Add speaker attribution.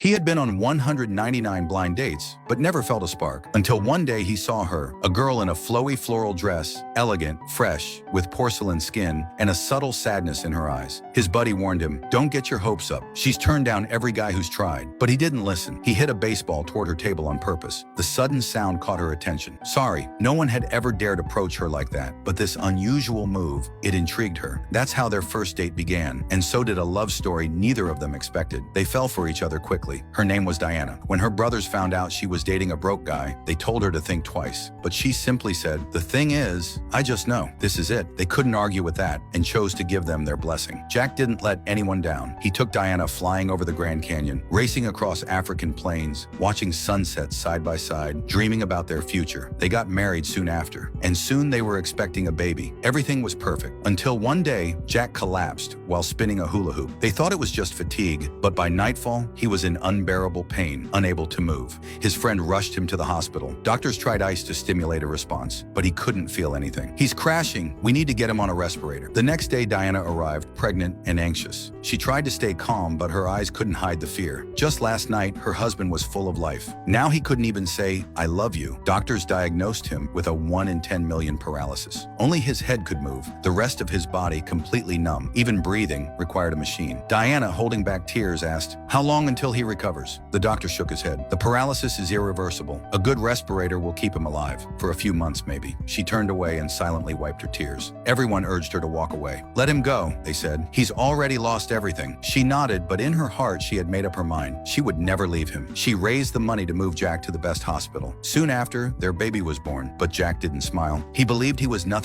Speaker 1: He had been on 199 blind dates, but never felt a spark. Until one day he saw her, a girl in a flowy floral dress, elegant, fresh, with porcelain skin, and a subtle sadness in her eyes. His buddy warned him, "Don't get your hopes up. She's turned down every guy who's tried." But he didn't listen. He hit a baseball toward her table on purpose. The sudden sound caught her attention. Sorry, no one had ever dared approach her like that, but this unusual move, it intrigued her. That's how their first date began, and so did a love story neither of them expected. They fell for each other quickly. Her name was Diana. When her brothers found out she was dating a broke guy, they told her to think twice. But she simply said, "The thing is, I just know. This is it." They couldn't argue with that and chose to give them their blessing. Jack didn't let anyone down. He took Diana flying over the Grand Canyon, racing across African plains, watching sunsets side by side, dreaming about their future. They got married soon after, and soon they were expecting a baby. Everything was perfect, until one day, Jack collapsed while spinning a hula hoop. They thought it was just fatigue, but by nightfall, he was in unbearable pain, unable to move. His friend rushed him to the hospital. Doctors tried ice to stimulate a response, but he couldn't feel anything. "He's crashing. We need to get him on a respirator." The next day, Diana arrived, pregnant and anxious. She tried to stay calm, but her eyes couldn't hide the fear. Just last night, her husband was full of life. Now he couldn't even say, "I love you." Doctors diagnosed him with a 1 in 10 million paralysis. Only his head could move, the rest of his body completely numb. Even breathing required a machine. Diana, holding back tears, asked, "How long until he recovers?" The doctor shook his head. "The paralysis is irreversible. A good respirator will keep him alive. For a few months, maybe." She turned away and silently wiped her tears. Everyone urged her to walk away. "Let him go," they said. "He's already lost everything." She nodded, but in her heart she had made up her mind. She would never leave him. She raised the money to move Jack to the best hospital. Soon after, their baby was born, but Jack didn't smile. He believed he was nothing